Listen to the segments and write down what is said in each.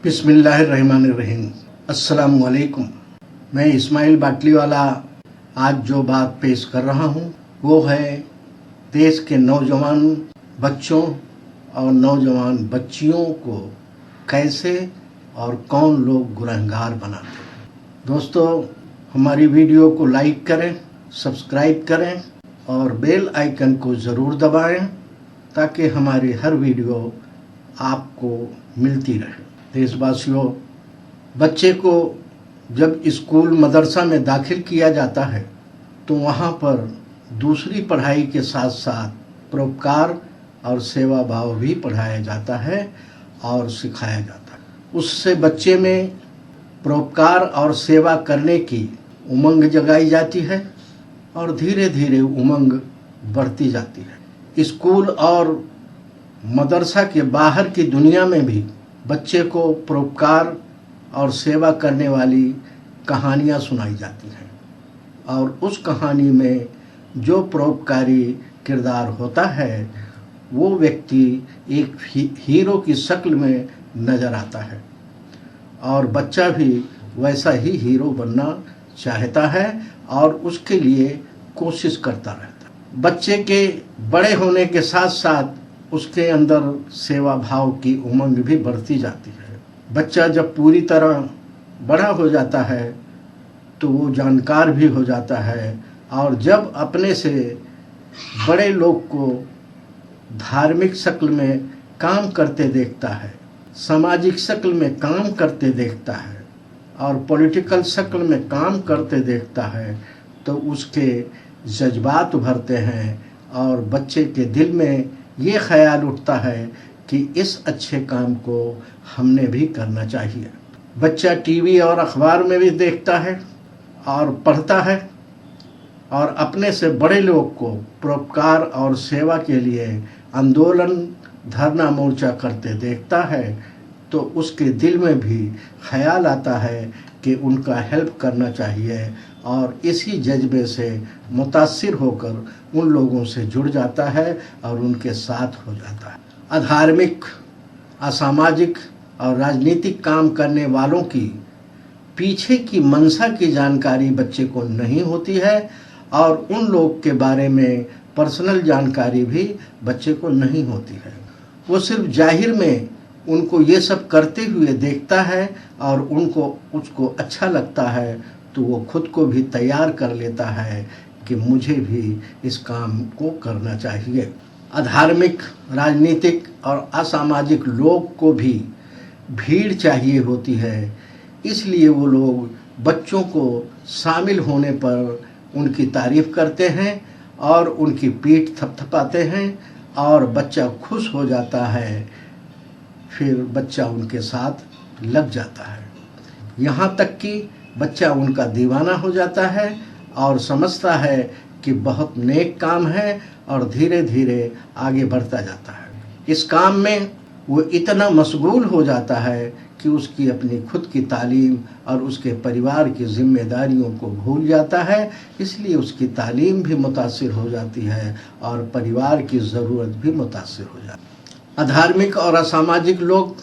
बिस्मिल्लाहिर्रहमानिर्रहीम। अस्सलामुअलैकुम। मैं इस्माइल बाटलीवाला आज जो बात पेश कर रहा हूँ वो है देश के नौजवान बच्चों और नौजवान बच्चियों को कैसे और कौन लोग गुनहगार बनाते हैं। दोस्तों, हमारी वीडियो को लाइक करें, सब्सक्राइब करें और बेल आइकन को ज़रूर दबाएं ताकि हमारी हर वीडियो आपको मिलती रहे। देशवासियों, बच्चे को जब स्कूल मदरसा में दाखिल किया जाता है तो वहाँ पर दूसरी पढ़ाई के साथ साथ परोपकार और सेवा भाव भी पढ़ाया जाता है और सिखाया जाता है। उससे बच्चे में परोपकार और सेवा करने की उमंग जगाई जाती है और धीरे धीरे उमंग बढ़ती जाती है। स्कूल और मदरसा के बाहर की दुनिया में भी बच्चे को परोपकार और सेवा करने वाली कहानियाँ सुनाई जाती हैं और उस कहानी में जो परोपकारी किरदार होता है वो व्यक्ति एक हीरो की शक्ल में नज़र आता है और बच्चा भी वैसा ही हीरो बनना चाहता है और उसके लिए कोशिश करता रहता है। बच्चे के बड़े होने के साथ साथ उसके अंदर सेवा भाव की उमंग भी बढ़ती जाती है। बच्चा जब पूरी तरह बड़ा हो जाता है तो वो जानकार भी हो जाता है और जब अपने से बड़े लोग को धार्मिक शक्ल में काम करते देखता है, सामाजिक शक्ल में काम करते देखता है और पॉलिटिकल शक्ल में काम करते देखता है तो उसके जज्बात उभरते हैं और बच्चे के दिल में ये ख्याल उठता है कि इस अच्छे काम को हमने भी करना चाहिए। बच्चा टीवी और अखबार में भी देखता है और पढ़ता है और अपने से बड़े लोग को परोपकार और सेवा के लिए आंदोलन धरना मोर्चा करते देखता है तो उसके दिल में भी ख्याल आता है कि उनका हेल्प करना चाहिए और इसी जज्बे से मुतासिर होकर उन लोगों से जुड़ जाता है और उनके साथ हो जाता है। अधार्मिक, असामाजिक और राजनीतिक काम करने वालों की पीछे की मंशा की जानकारी बच्चे को नहीं होती है और उन लोग के बारे में पर्सनल जानकारी भी बच्चे को नहीं होती है। वो सिर्फ जाहिर में उनको ये सब करते हुए देखता है और उसको अच्छा लगता है तो वो खुद को भी तैयार कर लेता है कि मुझे भी इस काम को करना चाहिए। अधार्मिक, राजनीतिक और असामाजिक लोग को भी भीड़ चाहिए होती है, इसलिए वो लोग बच्चों को शामिल होने पर उनकी तारीफ़ करते हैं और उनकी पीठ थपथपाते हैं और बच्चा खुश हो जाता है। फिर बच्चा उनके साथ लग जाता है, यहाँ तक कि बच्चा उनका दीवाना हो जाता है और समझता है कि बहुत नेक काम है और धीरे धीरे आगे बढ़ता जाता है। इस काम में वो इतना मशगूल हो जाता है कि उसकी अपनी खुद की तालीम और उसके परिवार की जिम्मेदारियों को भूल जाता है, इसलिए उसकी तालीम भी मुतासिर हो जाती है और परिवार की ज़रूरत भी मुतासिर हो जाती है। अधार्मिक और असामाजिक लोग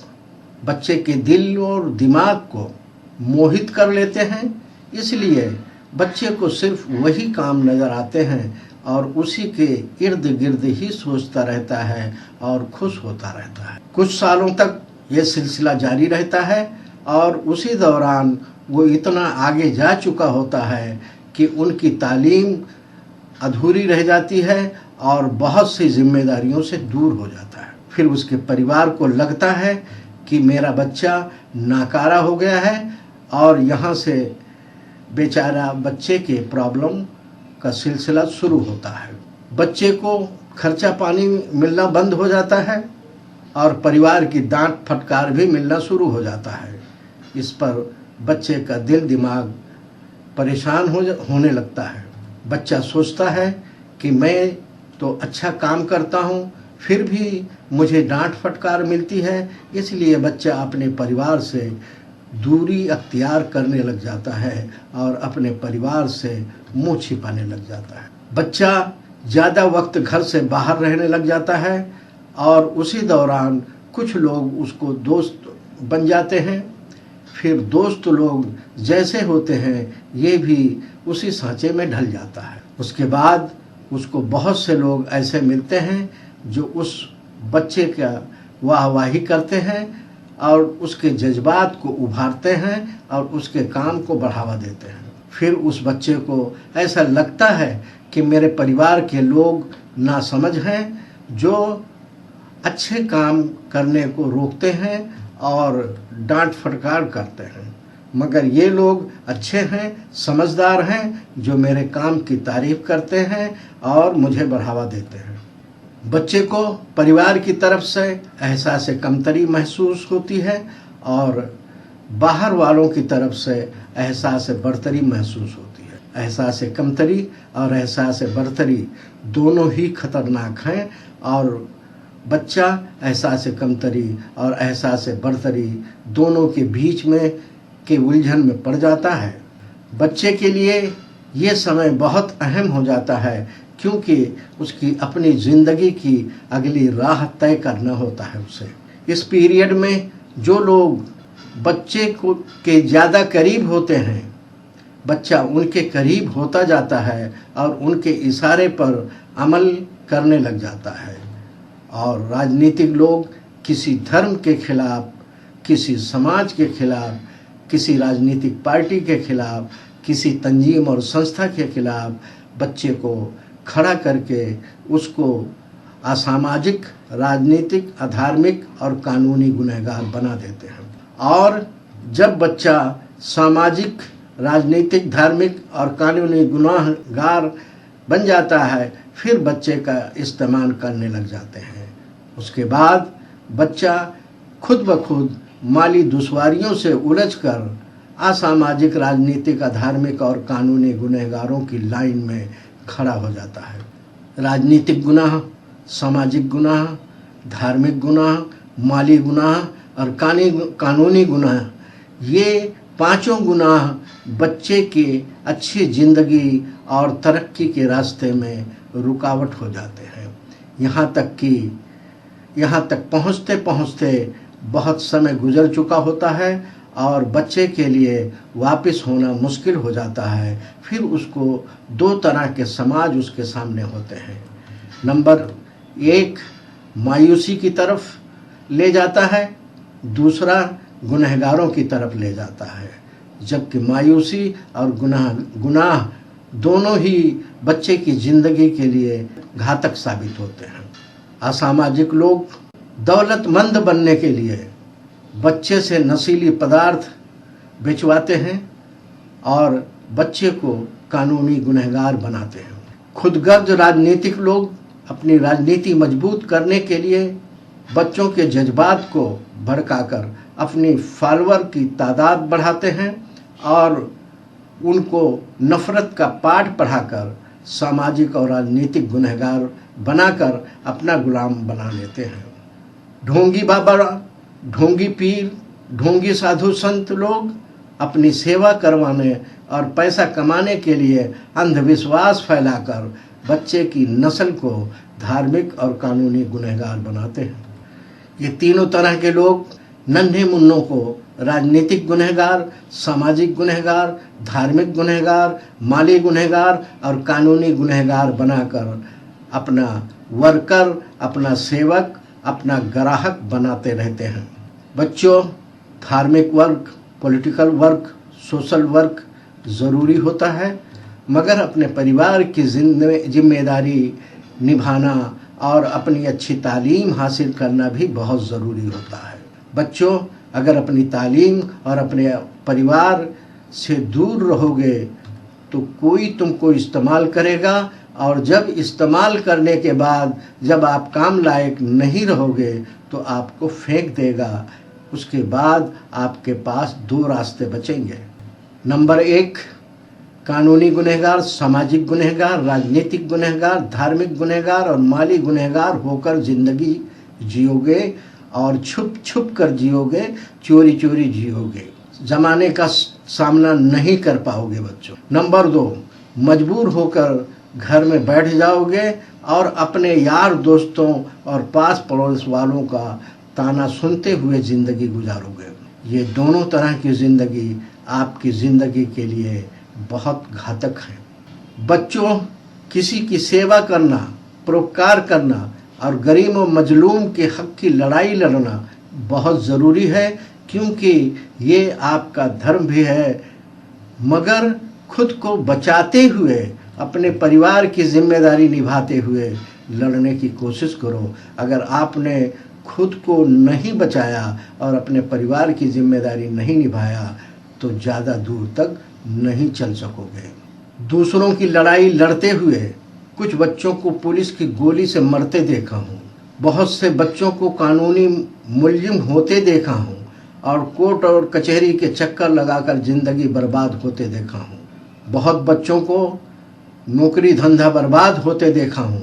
बच्चे के दिल और दिमाग को मोहित कर लेते हैं, इसलिए बच्चे को सिर्फ वही काम नज़र आते हैं और उसी के इर्द गिर्द ही सोचता रहता है और खुश होता रहता है। कुछ सालों तक ये सिलसिला जारी रहता है और उसी दौरान वो इतना आगे जा चुका होता है कि उनकी तालीम अधूरी रह जाती है और बहुत सी जिम्मेदारियों से दूर हो जाता है। फिर उसके परिवार को लगता है कि मेरा बच्चा नाकारा हो गया है और यहाँ से बेचारा बच्चे के प्रॉब्लम का सिलसिला शुरू होता है। बच्चे को खर्चा पानी मिलना बंद हो जाता है और परिवार की डांट फटकार भी मिलना शुरू हो जाता है। इस पर बच्चे का दिल दिमाग परेशान होने लगता है। बच्चा सोचता है कि मैं तो अच्छा काम करता हूँ फिर भी मुझे डांट फटकार मिलती है, इसलिए बच्चा अपने परिवार से दूरी अख्तियार करने लग जाता है और अपने परिवार से मुंह छिपाने लग जाता है। बच्चा ज़्यादा वक्त घर से बाहर रहने लग जाता है और उसी दौरान कुछ लोग उसको दोस्त बन जाते हैं। फिर दोस्त लोग जैसे होते हैं ये भी उसी सांचे में ढल जाता है। उसके बाद उसको बहुत से लोग ऐसे मिलते हैं जो उस बच्चे का वाहवाही करते हैं और उसके जज्बात को उभारते हैं और उसके काम को बढ़ावा देते हैं। फिर उस बच्चे को ऐसा लगता है कि मेरे परिवार के लोग नासमझ हैं जो अच्छे काम करने को रोकते हैं और डांट फटकार करते हैं, मगर ये लोग अच्छे हैं, समझदार हैं, जो मेरे काम की तारीफ करते हैं और मुझे बढ़ावा देते हैं। बच्चे को परिवार की तरफ से एहसास कमतरी महसूस होती है और बाहर वालों की तरफ से एहसास बढ़तरी महसूस होती है। एहसास कमतरी और एहसास बढ़तरी दोनों ही खतरनाक हैं और बच्चा एहसास कमतरी और एहसास बढ़तरी दोनों के बीच में के उलझन में पड़ जाता है। बच्चे के लिए ये समय बहुत अहम हो जाता है क्योंकि उसकी अपनी ज़िंदगी की अगली राह तय करना होता है उसे। इस पीरियड में जो लोग बच्चे को के ज़्यादा करीब होते हैं, बच्चा उनके करीब होता जाता है और उनके इशारे पर अमल करने लग जाता है। और राजनीतिक लोग किसी धर्म के खिलाफ, किसी समाज के खिलाफ, किसी राजनीतिक पार्टी के खिलाफ, किसी तंजीम और संस्था के खिलाफ बच्चे को खड़ा करके उसको असामाजिक, राजनीतिक, अधार्मिक और कानूनी गुनहगार बना देते हैं। और जब बच्चा सामाजिक, राजनीतिक, धार्मिक और कानूनी गुनहगार बन जाता है फिर बच्चे का इस्तेमाल करने लग जाते हैं। उसके बाद बच्चा खुद ब खुद माली दुश्वारियों से उलझकर असामाजिक, राजनीतिक, अधार्मिक और कानूनी गुनहगारों की लाइन में खड़ा हो जाता है। राजनीतिक गुनाह, सामाजिक गुनाह, धार्मिक गुनाह, माली गुनाह और कानूनी गुनाह, ये पांचों गुनाह बच्चे के अच्छी ज़िंदगी और तरक्की के रास्ते में रुकावट हो जाते हैं। यहाँ तक पहुँचते पहुँचते बहुत समय गुजर चुका होता है और बच्चे के लिए वापस होना मुश्किल हो जाता है। फिर उसको दो तरह के समाज उसके सामने होते हैं। नंबर एक मायूसी की तरफ ले जाता है, दूसरा गुनहगारों की तरफ ले जाता है। जबकि मायूसी और गुनाह दोनों ही बच्चे की ज़िंदगी के लिए घातक साबित होते हैं। असामाजिक लोग दौलतमंद बनने के लिए बच्चे से नशीली पदार्थ बेचवाते हैं और बच्चे को कानूनी गुनहगार बनाते हैं। खुदगर्ज राजनीतिक लोग अपनी राजनीति मजबूत करने के लिए बच्चों के जज्बात को भड़काकर अपनी फॉलोअर की तादाद बढ़ाते हैं और उनको नफरत का पाठ पढ़ाकर सामाजिक और राजनीतिक गुनहगार बनाकर अपना गुलाम बना लेते हैं। ढोंगी बाबा, ढोंगी पीर, ढोंगी साधु संत लोग अपनी सेवा करवाने और पैसा कमाने के लिए अंधविश्वास फैलाकर बच्चे की नस्ल को धार्मिक और कानूनी गुनहगार बनाते हैं। ये तीनों तरह के लोग नन्हे मुन्नों को राजनीतिक गुनहगार, सामाजिक गुनहगार, धार्मिक गुनहगार, माली गुनहगार और कानूनी गुनहगार बनाकर अपना वर्कर, अपना सेवक, अपना ग्राहक बनाते रहते हैं। बच्चों, धार्मिक work, political work, social work ज़रूरी होता है, मगर अपने परिवार की जिम्मेदारी निभाना और अपनी अच्छी तालीम हासिल करना भी बहुत ज़रूरी होता है। बच्चों, अगर अपनी तालीम और अपने परिवार से दूर रहोगे तो कोई तुमको इस्तेमाल करेगा और जब इस्तेमाल करने के बाद जब आप काम लायक नहीं रहोगे तो आपको फेंक देगा। उसके बाद आपके पास दो रास्ते बचेंगे। नंबर एक, कानूनी गुनहगार, सामाजिक गुनहगार, राजनीतिक गुनहगार, धार्मिक गुनहगार और माली गुनहगार होकर ज़िंदगी जियोगे और छुप छुप कर जियोगे, चोरी चोरी जियोगे, ज़माने का सामना नहीं कर पाओगे बच्चों। नंबर दो, मजबूर होकर घर में बैठ जाओगे और अपने यार दोस्तों और पास पड़ोस वालों का ताना सुनते हुए ज़िंदगी गुजारोगे। ये दोनों तरह की ज़िंदगी आपकी ज़िंदगी के लिए बहुत घातक है। बच्चों, किसी की सेवा करना, परोपकार करना और गरीब व मजलूम के हक की लड़ाई लड़ना बहुत ज़रूरी है, क्योंकि ये आपका धर्म भी है। मगर खुद को बचाते हुए, अपने परिवार की जिम्मेदारी निभाते हुए लड़ने की कोशिश करो। अगर आपने खुद को नहीं बचाया और अपने परिवार की जिम्मेदारी नहीं निभाया तो ज़्यादा दूर तक नहीं चल सकोगे। दूसरों की लड़ाई लड़ते हुए कुछ बच्चों को पुलिस की गोली से मरते देखा हूँ। बहुत से बच्चों को कानूनी मुलजिम होते देखा हूँ और कोर्ट और कचहरी के चक्कर लगाकर ज़िंदगी बर्बाद होते देखा हूँ। बहुत बच्चों को नौकरी धंधा बर्बाद होते देखा हूँ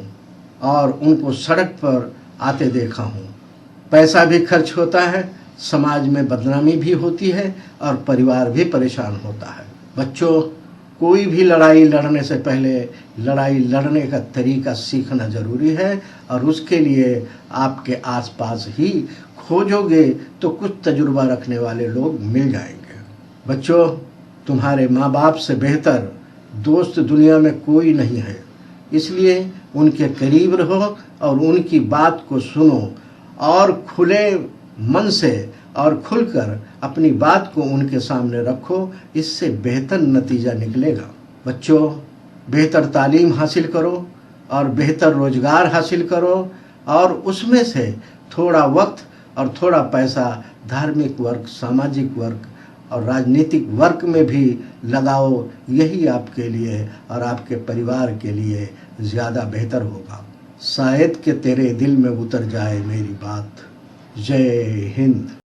और उनको सड़क पर आते देखा हूँ। पैसा भी खर्च होता है, समाज में बदनामी भी होती है और परिवार भी परेशान होता है। बच्चों, कोई भी लड़ाई लड़ने से पहले लड़ाई लड़ने का तरीका सीखना ज़रूरी है और उसके लिए आपके आसपास ही खोजोगे तो कुछ तजुर्बा रखने वाले लोग मिल जाएंगे। बच्चों, तुम्हारे माँ बाप से बेहतर दोस्त दुनिया में कोई नहीं है, इसलिए उनके करीब रहो और उनकी बात को सुनो और खुले मन से और खुलकर अपनी बात को उनके सामने रखो। इससे बेहतर नतीजा निकलेगा। बच्चों, बेहतर तालीम हासिल करो और बेहतर रोज़गार हासिल करो और उसमें से थोड़ा वक्त और थोड़ा पैसा धार्मिक वर्ग, सामाजिक वर्ग और राजनीतिक वर्ग में भी लगाओ। यही आपके लिए और आपके परिवार के लिए ज़्यादा बेहतर होगा। शायद कि तेरे दिल में उतर जाए मेरी बात। जय हिंद।